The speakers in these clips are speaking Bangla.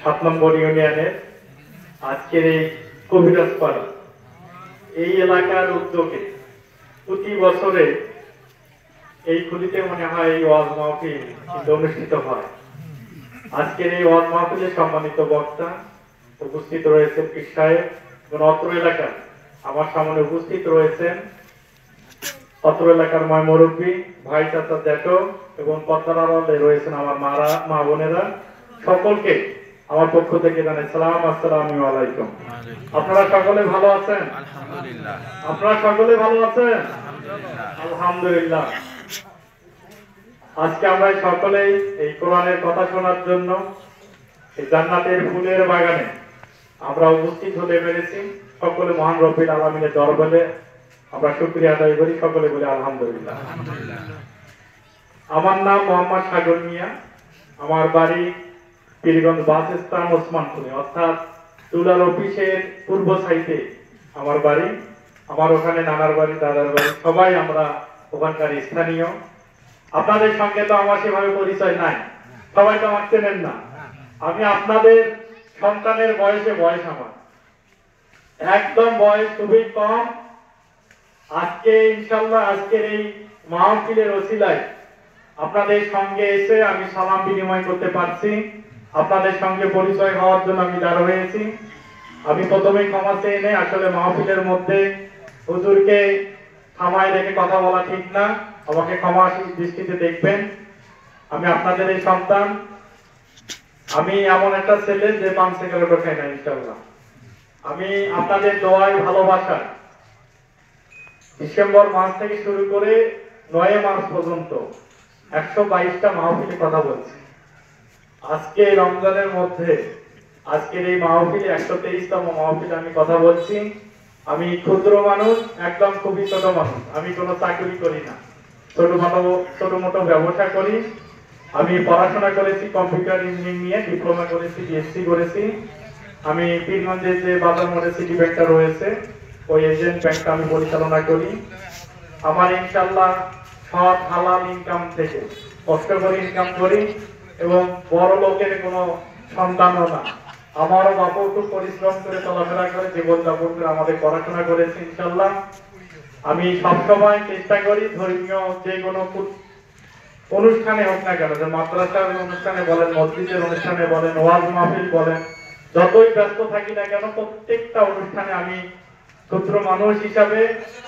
7 নম্বর ইউনিয়নের আজকের এই কবিরাজপাড়া এই এলাকার উদ্যোগে প্রতি বছরে এই খুলিতে মনে হয় এই ওয়াজ মাহফিল অনুষ্ঠিত হয়। আজকের এই ওয়াজ মাহফিলে সম্মানিত বক্তা উপস্থিত রয়েছেন পীর সাহেব এবং অত্র এলাকার আমার সামনে উপস্থিত রয়েছেন অত্র এলাকার মা মুরব্বী ভাই চাচা জ্যাঠো এবং পর্দার আড়ালে রয়েছেন আমার মা বোনেরা। সকলকে আমার পক্ষ থেকে জানাই সালাম, আসসালামু আলাইকুম। আপনারা সকলে ভালো আছেন? আলহামদুলিল্লাহ। আপনারা সকলে ভালো আছেন? আলহামদুলিল্লাহ। আজকে আমরা সকলেই এই কোরআনের কথা শোনার জন্য এই জান্নাতের ফুলের বাগানে আমরা উপস্থিত হতে পেরেছি। সকলে মহান রব্বুল আলামিনের দরবারে আমরা শুকরিয়া আদায় করি, সকলে বলি আলহামদুলিল্লাহ। আমার নাম মোহাম্মদ সাগর মিয়া, আমার বাড়ি পীরগঞ্জ বাস স্ট্যান্ড ওসমানপুরে, অর্থাৎ তুলার অফিসের পূর্ব সাইডে আমার বাড়ি। আমার ওখানে নানার বাড়ি, দাদার বাড়ি, সবাই আমরা ওখানকার স্থানীয়। আপনাদের সঙ্গে তো আমার সেভাবে পরিচয় নাই, সবাই তো আমার চেনেন না। আমি আপনাদের সন্তানের বয়স আমার একদম বয়স খুবই কম। আজকে ইনশাআল্লাহ আজকের এই মাহফিলের ওসিলায় আপনাদের সঙ্গে এসে আমি সালাম বিনিময় করতে পারছি, আপনাদের সঙ্গে পরিচয় হওয়ার জন্য আমি দাঁড় হয়েছি। আমি প্রথমেই ক্ষমা চেয়ে নেই, আসলে মাহফিলের মধ্যে হুজুরকে থামায় রেখে কথা বলা ঠিক না, আমাকে ক্ষমা দৃষ্টিতে দেখবেন। আমি আপনাদের এই সন্তান, আমি এমন একটা ছেলে যে পান সিগারেটও খাই না ইনশাআল্লাহ। আমি আপনাদের দোয়ায় ভালোবাসা ডিসেম্বর মাস থেকে শুরু করে 9 মার্চ পর্যন্ত 122টা মাহফিলে কথা বলছি। আজকে রমজানের মধ্যে আজকের এই মাহফিলে 123তম মাহফিলে আমি কথা বলছি। আমি ক্ষুদ্র মানুষ, একদম খুবই ছোট মানুষ। আমি কোনো চাকরি করি না, ছোট মোটো ব্যবসা করি। আমি পড়াশোনা করেছি কম্পিউটার ইঞ্জিনিয়ারিং নিয়ে, ডিপ্লোমা করেছি, বিএসসি করেছি। আমি পীরগঞ্জে যে বাজার মোড়ে সিটি ব্যাংকটা রয়েছে ওই এজেন্ট ব্যাংকটা আমি পরিচালনা করি। আমার ইনশাআল্লাহ সৎ হালাল ইনকাম থেকে কষ্ট করে ইনকাম করি এবং বড় লোকের কোনো সন্তানও না। আমারও বাপও খুব পরিশ্রম করে চলাফেরা করে জীবনযাপন করে আমাদের পড়াশোনা করেছে ইনশাআল্লাহ। আমি সবসময় চেষ্টা করি ধর্মীয় যে কোনো অনুষ্ঠানে হোক না কেন, যে মাদ্রাসার অনুষ্ঠানে বলেন, মসজিদের অনুষ্ঠানে বলেন, ওয়াজ মাহফিল বলেন, যতই ব্যস্ত থাকি না কেন প্রত্যেকটা অনুষ্ঠানে আমি ক্ষুদ্র মানুষ হিসাবে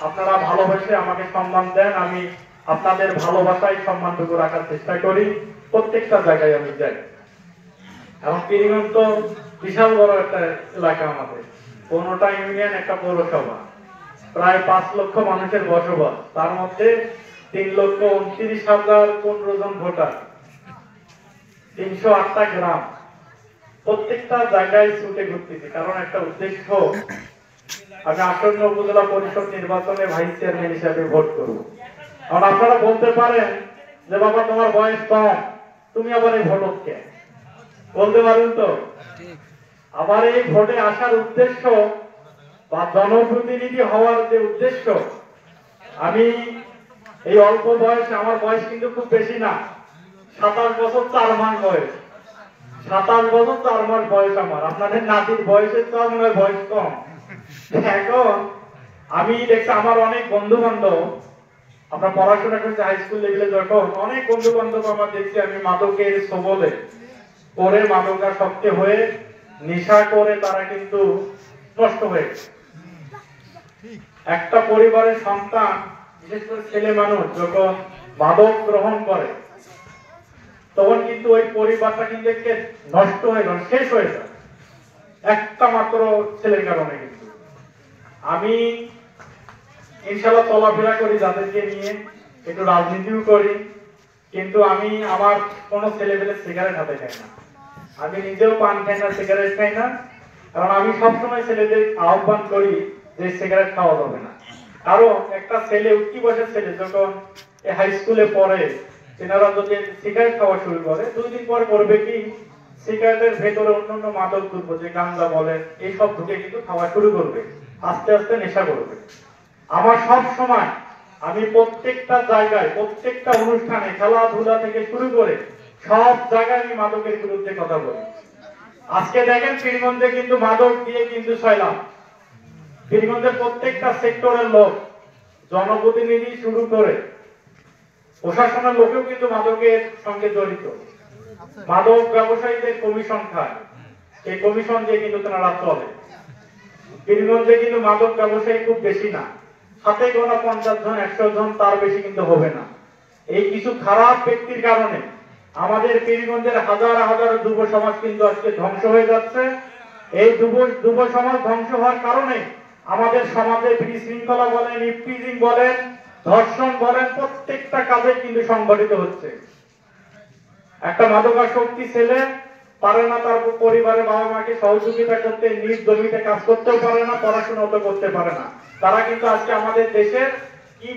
আপনারা ভালোবাসে আমাকে সম্মান দেন, আমি আপনাদের ভালোবাসায় সম্মানটুকু রাখার চেষ্টা করি। প্রত্যেকটা জায়গায় আমি যাই। এখন পীরগঞ্জ তো বিশাল বড় একটা এলাকা, আমাদের 15টা ইউনিয়ন, একটা পৌরসভা, প্রায় 5 লক্ষ মানুষের বসবাস, তার মধ্যে 3,29,015 জন ভোটার, 308টা গ্রাম। প্রত্যেকটা জায়গায় ছুটে ঘুরতেছি, কারণ একটা উদ্দেশ্য, আমি আসন্ন উপজেলা পরিষদ নির্বাচনে ভাইস চেয়ারম্যান হিসাবে ভোট করব। কারণ আপনারা বলতে পারেন যে বাবা তোমার বয়স কম, তুমি আবার এই ভোট কে বলতে পারেন তো। আবার এই ভোটে আসার উদ্দেশ্য বা জনপ্রতিনিধি হওয়ার যে উদ্দেশ্য, আমি এই অল্প বয়সে, আমার বয়স কিন্তু খুব বেশি না, 27 বছর 4 মাস বয়স, 27 বছর 4 মাস বয়স আমার। আপনাদের নাতির বয়সের তো আমার বয়স কম। এখন আমি দেখছি আমার অনেক বন্ধু বান্ধব, আমরা পড়াশোনা করছি হাই স্কুল লেভেলে, যখন অনেক বন্ধু বান্ধব আমার দেখছি আমি মাদকের সবলে পরে মাদকাসক্ত হয়ে নেশা করে তারা কিন্তু নষ্ট হয়ে গেছে। একটা পরিবারের সন্তান, বিশেষ করে ছেলে মানুষ যখন মাদক গ্রহণ করে তখন কিন্তু ওই পরিবারটা কিন্তু নষ্ট হয়ে যায়, শেষ হয়ে যায়, একটা মাত্র ছেলের কারণে। কিন্তু আমি ইনশাআল্লাহ চলাফেরা করি যাদেরকে নিয়ে, একটু রাজনীতিও করি, কিন্তু আমি আমার কোনো ছেলেবেলে সিগারেট হাতে খাই না, আমি নিজেও পান খাই না, সিগারেট খাই না। কারণ আমি সবসময় ছেলেদের আহ্বান করি যে সিগারেট খাওয়া যাবে না। কারণ একটা ছেলে, উঠতি বয়সের ছেলে যখন হাই স্কুলে পড়ে, তেনারা যদি সিগারেট খাওয়া শুরু করে, 2 দিন পর করবে কি, সিগারেটের ভেতরে অন্যান্য মাদক দ্রব্য, যে গাঁজা বলেন, এইসব ঢুকে কিন্তু খাওয়া শুরু করবে, আস্তে আস্তে নেশা করবে। আমার সব সময়, আমি প্রত্যেকটা জায়গায়, প্রত্যেকটা অনুষ্ঠানে, খেলাধুলা থেকে শুরু করে সব জায়গায় আমি মাদকের বিরুদ্ধে কথা বলি। আজকে দেখেন পীরগঞ্জে কিন্তু মাদক দিয়ে কিন্তু ছয়লাম। পীরগঞ্জের প্রত্যেকটা সেক্টরের লোক, জনপ্রতিনিধি শুরু করে প্রশাসনের লোকেও কিন্তু মাদকের সঙ্গে জড়িত। মাদক ব্যবসায়ীদের কমিশন খায়, এই কমিশন দিয়ে কিন্তু তারা চলে। পীরগঞ্জে কিন্তু মাদক ব্যবসায়ী খুব বেশি না, হাতে গোনা 50 জন 100 জন, তার বেশি কিন্তু হবে না। এই কিছু খারাপ ব্যক্তির কারণে আমাদের পীরগঞ্জের হাজার হাজার যুব সমাজ কিন্তু আজকে ধ্বংস হয়ে যাচ্ছে। এই যুব সমাজ ধ্বংস হওয়ার কারণে আমাদের সমাজে বিশৃঙ্খলা বলেন, ইফটিজিং বলেন, ধর্ষণ বলেন, প্রত্যেকটা কাজে কিন্তু সংঘটিত হচ্ছে। একটা মাদকাসক্তি ছেলে পারে না তার পরিবারের বাবা মাকে সহযোগিতা করতে, নিজ জমিতে কাজ করতেও পারে না, পড়াশোনাও তো করতে পারে না। তারা কিন্তু আজকে আমাদের দেশের কি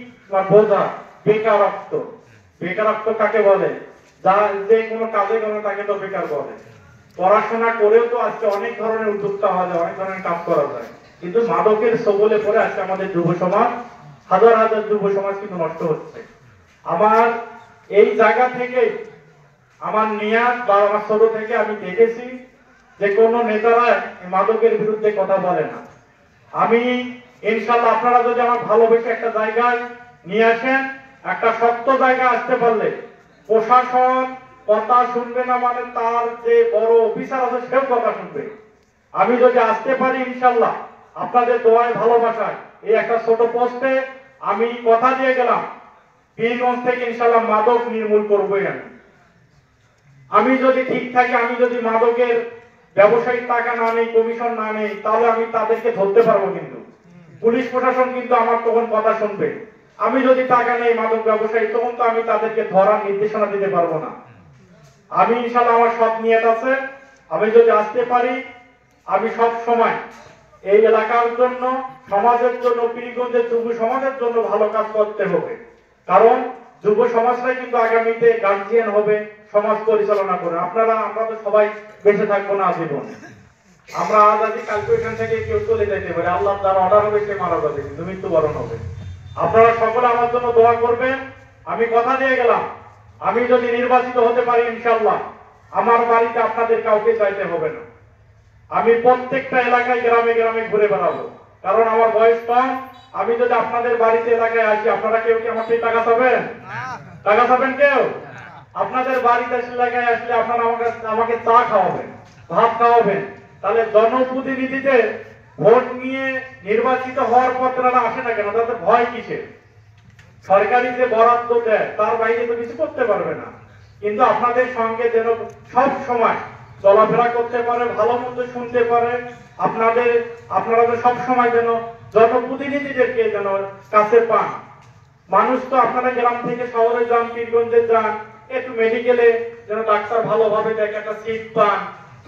বোঝা, বেকারত্ব। বেকারত্ব কাকে বলে? যারা যে কোনো কাজে করে তাকে তো বেকার বলে। পড়াশোনা করেও তো আজকে অনেক ধরনের উদ্যোক্তা হওয়া যায়, অনেক ধরনের কাজ করা যায়, কিন্তু মাদকের সবলে পড়ে আজকে আমাদের যুব সমাজ, হাজার হাজার যুব সমাজ কিন্তু নষ্ট হচ্ছে। আমার এই জায়গা থেকে আমার নিয়াত বা আমার ছোট থেকে আমি দেখেছি যে কোন নেতারা মাদকের বিরুদ্ধে কথা বলে না। আমি ইনশাআল্লাহ আপনারা যদি আমার ভালোবেসে একটা জায়গায় নিয়ে আসেন, একটা শক্ত জায়গা আসতে পারলে প্রশাসন কথা শুনবে না, মানে তার যে বড় অফিসার আছে সেও কথা শুনবে। আমি যদি আসতে পারি ইনশাআল্লাহ আপনাদের দোয়ায় ভালোবাসায় এই একটা ছোট পোস্টে আমি কথা দিয়ে গেলাম, পীরগঞ্জ থেকে ইনশাআল্লাহ মাদক নির্মূল করবই। আমি যদি ঠিক থাকি, আমি যদি মাদকের ব্যবসায়িক টাকা না নেই, কমিশন না নেই, তাহলে আমি তাদেরকে ধরতে পারবো, কিন্তু পুলিশ প্রশাসন কিন্তু আমার তখন কথা শুনবে। আমি যদি টাকা নেই মাদক ব্যবসায়ী, তখন তো আমি তাদেরকে ধরার নির্দেশনা দিতে পারবো না। আমি ইনশাআল্লাহ আমার সৎ নিয়ত আছে, আমি যদি আসতে পারি, আমি সব সময় এই এলাকার জন্য, সমাজের জন্য, পীরগঞ্জের যুব সমাজের জন্য ভালো কাজ করতে হবে। কারণ যুব সমাজটাই কিন্তু আগামীতে গার্জিয়ান হবে, সমাজ পরিচালনা করে। আমরা তো সবাই বেঁচে থাকবো না আজীবন। আমরা আজ আজ কালকে এখান থেকে কেউ চলে যেতে পারে, আল্লাহ যার অর্ডার হবে সে মারা যাবে, কিন্তু মৃত্যুবরণ হবে। আপনারা সকলে আমার জন্য দোয়া করবেন। আমি কথা দিয়ে গেলাম, আমি যদি নির্বাচিত হতে পারি ইনশাআল্লাহ আমার বাড়িতে আপনাদের কাউকে চাইতে হবে না। আমি প্রত্যেকটা এলাকায় গ্রামে গ্রামে ঘুরে বেড়াবো, কারণ আমার বয়স কম। আমি যদি আপনাদের বাড়িতে এলাকায় আসি, আপনারা কেউ কি আমার থেকে টাকা পাবেন? টাকা পাবেন কেউ? আপনাদের বাড়িতে এলাকায় আসলে আপনারা আমাকে চা খাওয়াবেন, ভাত খাওয়াবেন। তাহলে জনপ্রতিনিধিদের ভোট নিয়ে নির্বাচিত হওয়ার পর তারা আসে না কেন? তাদের ভয় কিসে? সরকারি যে বরাদ্দ দেয় তার বাইরে তো কিছু করতে পারবে না, কিন্তু আপনাদের সঙ্গে যেন সব সময় চলাফেরা করতে পারে, ভালো মন্দ শুনতে পারে। আপনারা তো সব সময় যেন জনপ্রতিনিধিদেরকে যেন কাছে পান। মানুষ তো আপনারা গ্রাম থেকে শহরে যান, পীরগঞ্জে যান, একটু মেডিকেলে যেন ডাক্তার ভালোভাবে দেখে, একটা সিট পান,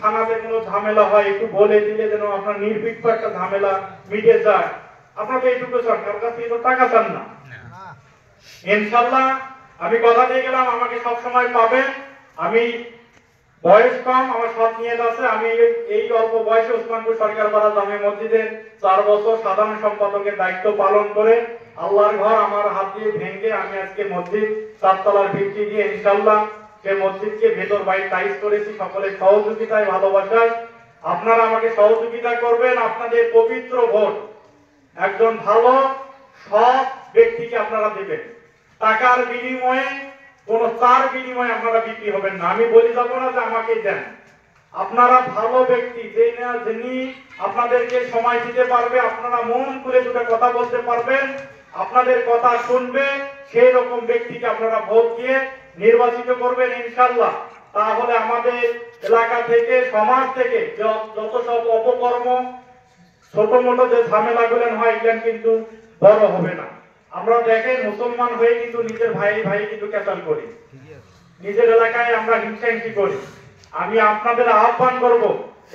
থানাতে কোনো ঝামেলা হয় একটু বলে দিলে যেন আপনার নির্বিঘ্ন একটা ঝামেলা মিটে যায়। আপনারা তো এইটুকু সরকার কাছে তো টাকা চান না। ইনশাআল্লাহ আমি কথা দিয়ে গেলাম, আমাকে সব সময় পাবেন। আমি বয়স কম, আমার সৎ নিয়ত আছে। আমি এই অল্প বয়সে ওসমানপুর সরকারপাড়া জামে মসজিদের 4 বছর সাধারণ সম্পাদকের দায়িত্ব পালন করে আল্লাহর ঘর আমার হাত দিয়ে ভেঙে আমি আজকে মসজিদ 4 তলার ভিত্তি দিয়ে ইনশাআল্লাহ সে মসজিদকে ভেতর বাইরে টাইস করেছি। সকলের সহযোগিতায়, ভালোবাসায় আপনারা আমাকে সহযোগিতা করবেন। আপনাদের পবিত্র ভোট একজন ভালো সৎ ব্যক্তিকে আপনারা দেবেন। টাকার বিনিময়ে, কোন চার বিনিময়ে আপনারা বিক্রি হবেন না। আমি বলি যাব না যে আমাকে দেন। আপনারা ভালো ব্যক্তি, যিনি আপনাদেরকে সময় দিতে পারবে, আপনারা মন খুলে দুটো কথা বলতে পারবেন, আপনাদের কথা শুনবে, সেই রকম ব্যক্তিকে আপনারা ভোট দিয়ে নির্বাচিত করবেন ইনশাআল্লাহ। তাহলে আমাদের এলাকা থেকে, সমাজ থেকে যত সব অপকর্ম, ছোট মোটো যে ঝামেলাগুলো হয়, এগুলো কিন্তু বড় হবে না। আমরা দেখেন মুসলমান হয়ে কিন্তু নিজের ভাই কিন্তু ক্যাচাল করি, নিজের এলাকায় আমরা হিংসাহিংসি করি। আমি আপনাদের আহ্বান করব,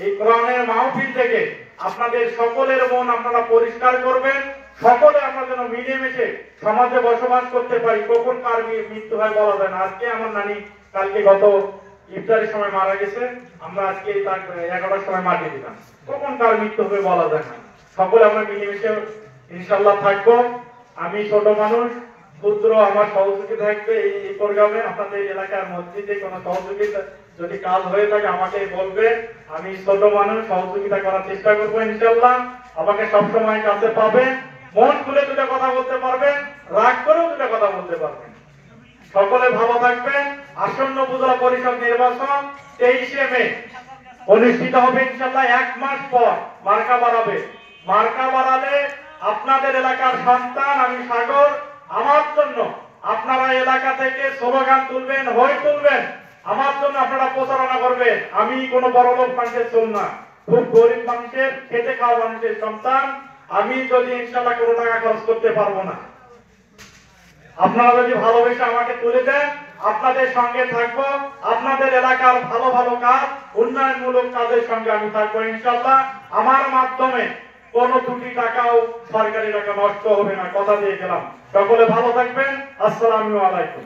এই কোরআনের মাহফিল থেকে আপনাদের সকলের মন আপনারা পরিষ্কার করবেন। সকলে আমরা যেন মিলেমিশে সমাজে বসবাস করতে পারি। কখন কার মৃত্যু হয় বলা যায় না। আজকে আমার নানি কালকে গত ইফতারের সময় মারা গেছে, আমরা আজকে তার 11টার সময় মাটি দিলাম। কখন কার মৃত্যু হবে বলা যায় না। সকলে আমরা মিলেমিশে ইনশাআল্লাহ থাকবো। আমি ছোট মানুষ, ক্ষুদ্র আমার সহযোগী থাকবে এই প্রোগ্রামে। আপনাদের এলাকার মসজিদে কোনো সহযোগিতা যদি কাজ হয়ে থাকে আমাকে বলবেন, আমি ছোট মানুষ, সহযোগিতা করার চেষ্টা করবো ইনশাল্লাহ। আমাকে সবসময় কাছে পাবেন, মন খুলে দুটো কথা বলতে পারবেন, রাগ করেও দুটো কথা বলতে পারবেন। সকলে ভালো থাকবেন। আসন্ন উপজেলা পরিষদ নির্বাচন 23শে মে অনুষ্ঠিত হবে ইনশাল্লাহ। 1 মাস পর মার্কা বাড়াবে। মার্কা বাড়ালে আপনাদের এলাকার সন্তান আমি সাগর, আমার জন্য আপনারা এলাকা থেকে স্লোগান তুলবেন, হই তুলবেন, আমার জন্য আপনারা প্রচারণা করবেন। আমি কোনো বড় লোক মানুষের চল না, খুব গরিব মানুষের, খেতে খাওয়া মানুষের সন্তান। আমি যদি ইনশাল্লাহ কোনো টাকা খরচ করতে পারবো না, আপনারা যদি ভালোবেসে আমাকে তুলে দেন, আপনাদের সঙ্গে থাকবো। আপনাদের এলাকার ভালো ভালো কাজ, উন্নয়নমূলক কাজের সঙ্গে আমি থাকবো ইনশাল্লাহ। আমার মাধ্যমে কোনো 2টি টাকাও সরকারি টাকা নষ্ট হবে না, কথা দিয়ে গেলাম। সকলে ভালো থাকবেন। আসসালামু আলাইকুম।